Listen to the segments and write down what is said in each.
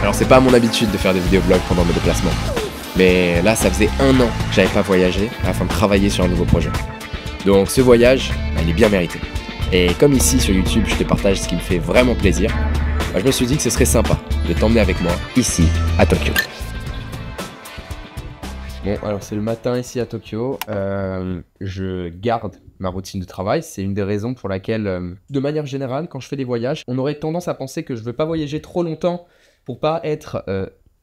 Alors c'est pas mon habitude de faire des vidéoblogs pendant mes déplacements. Mais là ça faisait 1 an que j'avais pas voyagé afin de travailler sur un nouveau projet. Donc ce voyage, il est bien mérité. Et comme ici sur YouTube je te partage ce qui me fait vraiment plaisir, je me suis dit que ce serait sympa de t'emmener avec moi ici à Tokyo. Bon, alors c'est le matin ici à Tokyo, je garde ma routine de travail, c'est une des raisons pour laquelle, de manière générale, quand je fais des voyages, on aurait tendance à penser que je veux pas voyager trop longtemps pour pas être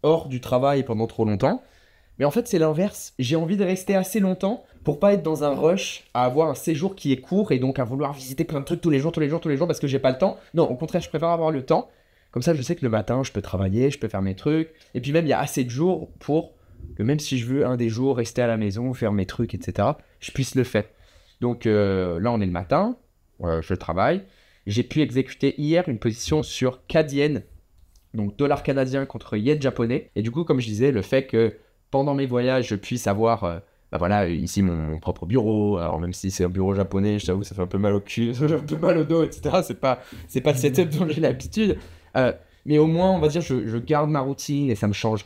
hors du travail pendant trop longtemps. Mais en fait c'est l'inverse, j'ai envie de rester assez longtemps pour pas être dans un rush à avoir un séjour qui est court et donc à vouloir visiter plein de trucs tous les jours parce que j'ai pas le temps. Non, au contraire je préfère avoir le temps, comme ça je sais que le matin je peux travailler, je peux faire mes trucs, et puis même il y a assez de jours pour que même si je veux un des jours rester à la maison, faire mes trucs, etc., je puisse le faire. Donc là, on est le matin, je travaille. J'ai pu exécuter hier une position sur CAD yen, donc dollar canadien contre yen japonais. Et du coup, comme je disais, le fait que pendant mes voyages, je puisse avoir voilà, ici mon propre bureau. Alors même si c'est un bureau japonais, je t'avoue, ça fait un peu mal au cul, ça fait un peu mal au dos, etc. C'est pas le setup dont j'ai l'habitude. Mais au moins, on va dire, je garde ma routine et ça me change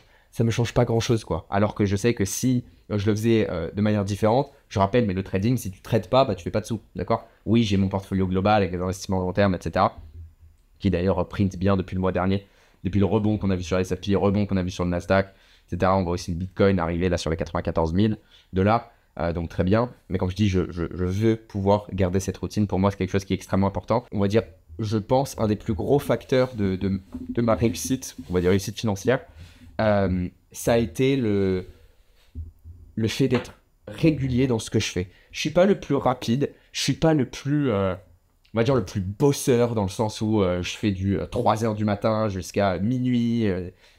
pas grand chose, quoi. Alors que je sais que si je le faisais de manière différente, je rappelle, mais le trading, si tu trades pas, tu fais pas de sous, d'accord? Oui, j'ai mon portfolio global avec les investissements long terme, etc. Qui d'ailleurs print bien depuis le mois dernier, depuis le rebond qu'on a vu sur S&P, rebond qu'on a vu sur le Nasdaq, etc. On voit aussi le Bitcoin arriver là sur les 94 000 $, donc très bien. Mais comme je dis, je veux pouvoir garder cette routine. Pour moi, c'est quelque chose qui est extrêmement important. On va dire, je pense, un des plus gros facteurs de ma réussite, on va dire réussite financière, ça a été le fait d'être régulier dans ce que je fais. Je suis pas le plus rapide, je suis pas le plus, on va dire le plus bosseur dans le sens où je fais du 3h du matin jusqu'à minuit,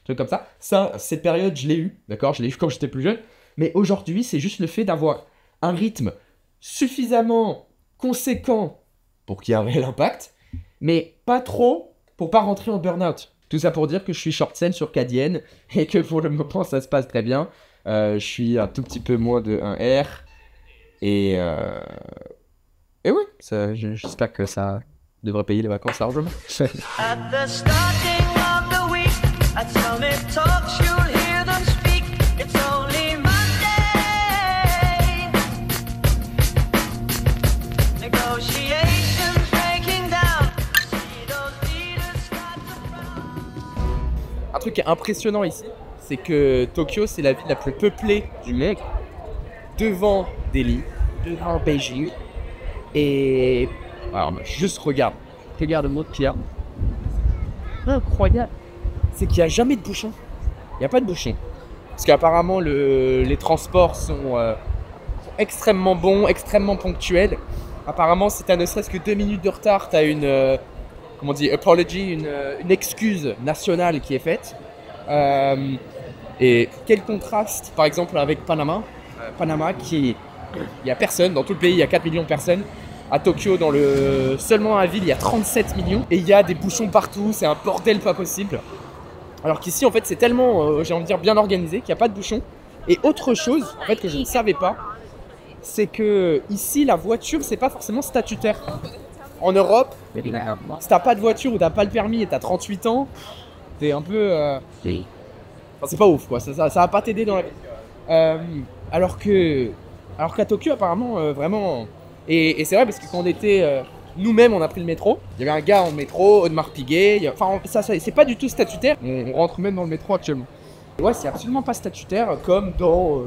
trucs comme ça. Ça, cette période, je l'ai eu, d'accord? Je l'ai eu quand j'étais plus jeune. Mais aujourd'hui, c'est juste le fait d'avoir un rythme suffisamment conséquent pour qu'il y ait un réel impact, mais pas trop pour pas rentrer en burn-out. Tout ça pour dire que je suis short sell sur CAD yen et que pour le moment ça se passe très bien. Je suis un tout petit peu moins de 1 R et oui, j'espère que ça devrait payer les vacances largement. At the starting of the week, at Summit Talks, you'll hear them speak. It's only Monday. Negotiations breaking down. See those leaders start to frown. Un truc qui est impressionnant ici, c'est que Tokyo, c'est la ville la plus peuplée du monde, devant Delhi, devant Beijing. Et alors, juste regarde-moi qu'il y a. Incroyable. C'est qu'il n'y a jamais de bouchon. Il n'y a pas de bouchon. Parce qu'apparemment, les transports sont extrêmement bons, extrêmement ponctuels. Apparemment, si tu as ne serait-ce que 2 minutes de retard, tu as une apology, une excuse nationale qui est faite. Et quel contraste, par exemple, avec Panama. Panama, il n'y a personne, dans tout le pays, il y a 4 millions de personnes. À Tokyo, seulement à la ville, il y a 37 millions. Et il y a des bouchons partout, c'est un bordel pas possible. Alors qu'ici, en fait, c'est tellement, j'ai envie de dire, bien organisé qu'il n'y a pas de bouchons. Et autre chose, en fait, que je ne savais pas, c'est que ici, la voiture, c'est pas forcément statutaire. En Europe, si t'as pas de voiture ou t'as pas le permis et t'as 38 ans, t'es un peu... Enfin, c'est pas ouf, quoi. Ça va pas t'aider dans la vie. Alors qu'à Tokyo, apparemment, vraiment... Et c'est vrai parce que quand on était... nous-mêmes, on a pris le métro. Il y avait un gars en métro, Audemars Piguet. Enfin, ça c'est pas du tout statutaire. On rentre même dans le métro actuellement. Et ouais, c'est absolument pas statutaire comme dans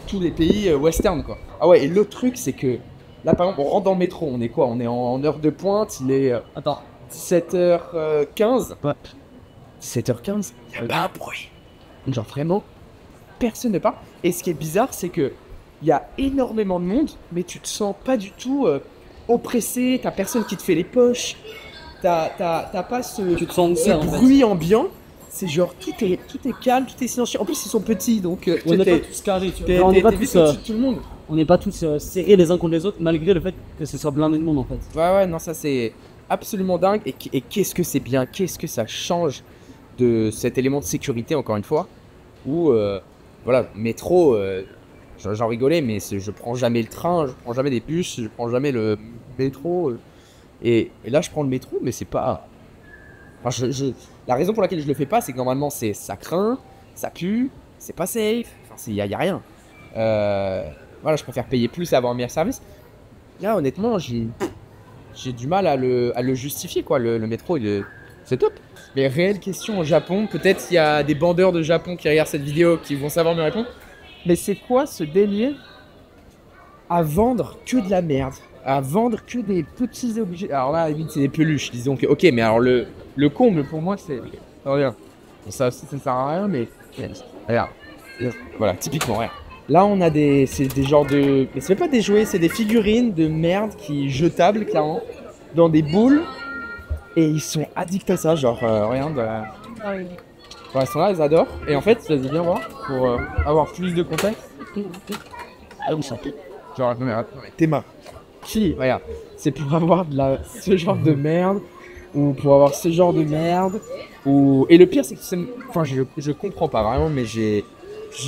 tous les pays western, quoi. Ah ouais, et l'autre truc, c'est que là, par exemple, on rentre dans le métro. On est quoi? On est en heure de pointe. Il est 17h15. Ouais. 17h15, il y a pas un bruit. Genre vraiment, personne ne parle. Et ce qui est bizarre, c'est que il y a énormément de monde, mais tu te sens pas du tout oppressé. T'as personne qui te fait les poches. T'as pas Tu te sens seul, en fait. bruit ambiant. C'est genre tout est calme, tout est silencieux. En plus, ils sont petits, donc On n'est pas tous carrés, tu vois. t'es On n'est pas vite tous, au-dessus de tout le monde. on n'est pas tous serrés les uns contre les autres, malgré le fait que ce soit blindé de monde en fait. Ouais, non, ça c'est absolument dingue. Et qu'est-ce que c'est bien, qu'est-ce que ça change de cet élément de sécurité, encore une fois, où, voilà, métro, j'en rigolais, mais je prends jamais le train, je prends jamais des bus, je prends jamais le métro. Et là, je prends le métro, mais c'est pas Enfin, la raison pour laquelle je le fais pas, c'est que normalement, ça craint, ça pue, c'est pas safe, enfin, y a rien. Voilà, je préfère payer plus et avoir un meilleur service. Là, honnêtement, j'ai du mal à le justifier, quoi. Le métro, c'est top. Mais réelle question au Japon, peut-être il y a des bandeurs de Japon qui regardent cette vidéo qui vont savoir me répondre. Mais c'est quoi ce délire à vendre que de la merde, à vendre que des petits objets? Alors là, c'est des peluches, disons que ok, mais alors le comble pour moi, c'est regarde. Bon, ça aussi, ça ne sert à rien, mais regarde, voilà, typiquement, regarde. Là, on a c'est des genres de, mais c'est pas des jouets, c'est des figurines de merde qui jetables clairement dans des boules. Et ils sont addicts à ça, genre, regarde. Quand ils sont là, ils adorent. Et en fait, vas-y, viens voir, pour avoir plus de contexte. Genre, non mais attends, t'es marre. Si, regarde, c'est pour avoir ce genre de merde, ou pour avoir ce genre de merde, ou... Et le pire, c'est que enfin, je comprends pas vraiment, mais j'ai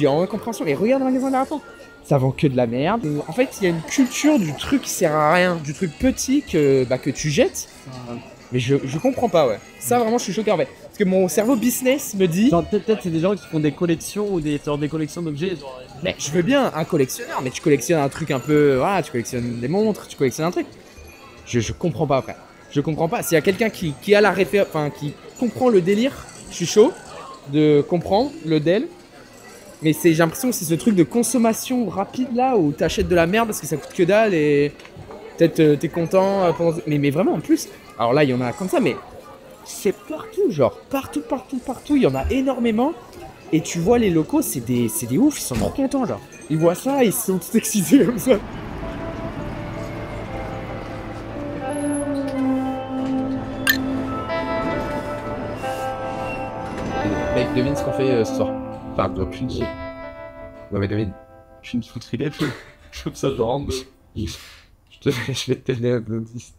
en incompréhension. Et regarde le magasin d'argent, ça vend que de la merde. Et en fait, il y a une culture du truc qui sert à rien, du truc petit que tu jettes. Mais je comprends pas, ouais. Ça, vraiment, je suis choqué en fait. Parce que mon cerveau business me dit... Genre, peut-être c'est des gens qui font des collections ou des collections d'objets. Mais je veux bien un collectionneur, mais tu collectionnes un truc un peu... Voilà, tu collectionnes des montres, tu collectionnes un truc. Je comprends pas, frère. Je comprends pas. S'il y a quelqu'un qui a la référence... Enfin, qui comprend le délire, je suis chaud de comprendre le DEL. Mais j'ai l'impression que c'est ce truc de consommation rapide, là, où t'achètes de la merde parce que ça coûte que dalle et... Peut-être t'es content pendant... Mais vraiment, en plus... Alors là, il y en a comme ça, mais c'est partout, genre, partout, il y en a énormément. Et tu vois les locaux, c'est des oufs, ils sont trop contents, genre. Ils voient ça, ils sont tout excités comme ça. Mec, devine ce qu'on fait ce soir. Enfin, de plus de... Ouais, mais devine. Je me foutrais les feux. Comme ça, je rentre. Je vais te donner un indice.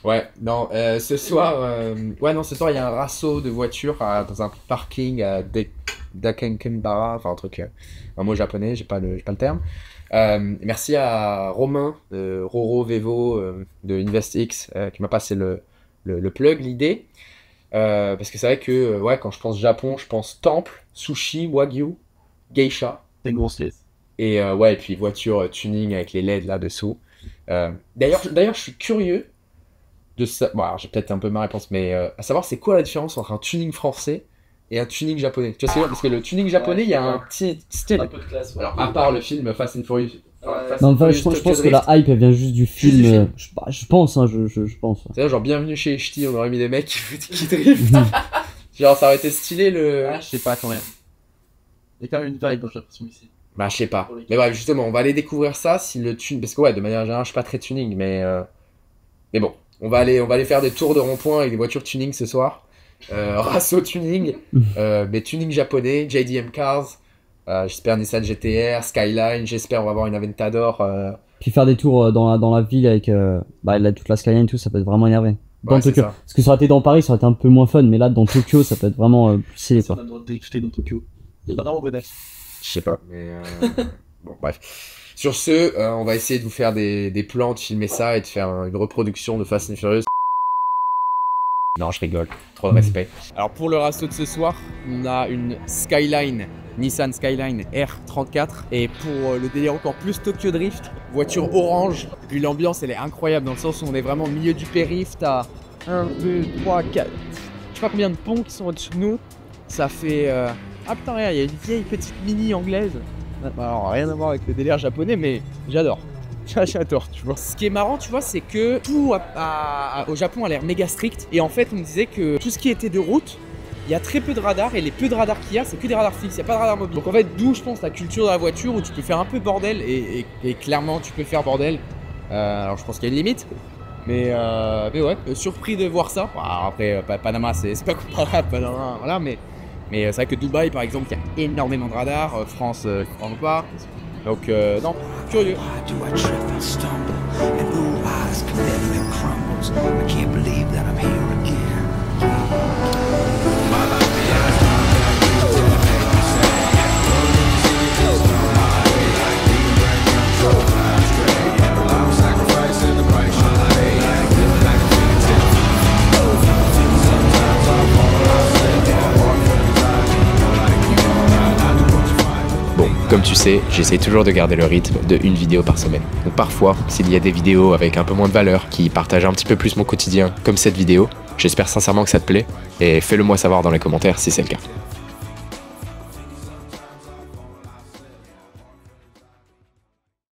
Ouais, non, ce soir, ce soir il y a un rasso de voitures dans un parking à Dakenkenbara, enfin un truc, un mot japonais, j'ai pas le terme. Merci à Romain de Roro Vevo de InvestX qui m'a passé le plug, l'idée. Parce que c'est vrai que quand je pense Japon, je pense temple, sushi, wagyu, geisha. C'est une grossesse. Et et puis voiture tuning avec les LED là-dessous. D'ailleurs, je suis curieux de ça. Bon, alors j'ai peut-être un peu ma réponse, mais à savoir c'est quoi la différence entre un tuning français et un tuning japonais. Tu vois ce que je veux dire ? Parce que le tuning japonais, il y a un petit style. Un peu de classe. Ouais. Alors, à part le film Fast and Furious. Non, enfin, je pense que la hype elle vient juste du film. Je pense, hein, je pense. C'est genre, bienvenue chez HT, on aurait mis des mecs qui driftent. Genre, ça aurait été stylé le. Je sais pas, attends, rien. Il y a quand même une vibe, j'ai l'impression ici. Bah, je sais pas. Mais bref, justement, on va aller découvrir ça si le tune. Parce que, de manière générale, je suis pas très tuning, mais bon, on va aller faire des tours de rond-point avec des voitures tuning ce soir. Rasso tuning, mais tuning japonais, JDM Cars. J'espère Nissan GTR, Skyline, j'espère on va avoir une Aventador. Puis faire des tours dans la ville avec toute la Skyline et tout, ça peut être vraiment énervé. Dans Tokyo. Parce que ça aurait été dans Paris, ça aurait été un peu moins fun, mais là dans Tokyo, ça peut être vraiment plus stylé quoi. On a le droit de drifter dans Tokyo. Il y a pas vraiment bonnet. Je sais pas, mais bon, bref. Sur ce, on va essayer de vous faire des plans, de filmer ça et de faire une reproduction de Fast and Furious. Non, je rigole, trop de respect. Alors pour le rasso de ce soir, on a une Skyline, Nissan Skyline R34. Et pour le délire encore plus Tokyo Drift, voiture orange. Puis l'ambiance elle est incroyable dans le sens où on est vraiment au milieu du périph'. T'as 1, 2, 3, 4, je sais pas combien de ponts qui sont au-dessus de nous. Ça fait... Ah putain, regarde, il y a une vieille petite mini anglaise. Alors rien à voir avec le délire japonais, mais j'adore. J'adore, tu vois. Ce qui est marrant, tu vois, c'est que tout au Japon a l'air méga strict. Et en fait, on me disait que tout ce qui était de route, il y a très peu de radars. Et les peu de radars qu'il y a, c'est que des radars fixes, il n'y a pas de radars mobiles. Donc en fait, d'où je pense la culture de la voiture où tu peux faire un peu bordel. Et clairement, tu peux faire bordel. Alors je pense qu'il y a une limite. Mais ouais, surpris de voir ça. Alors, après, Panama, c'est pas comparable, Panama, voilà, mais c'est vrai que Dubaï, par exemple, il y a énormément de radars. France, vraiment pas. Donc, non, curieux. Why do I trip and stumble? And blue eyes condemn and crumbles. I can't believe that I'm here again. My life Comme tu sais, j'essaie toujours de garder le rythme de une vidéo par semaine. Donc parfois, s'il y a des vidéos avec un peu moins de valeur, qui partagent un petit peu plus mon quotidien, comme cette vidéo, j'espère sincèrement que ça te plaît, et fais-le moi savoir dans les commentaires si c'est le cas.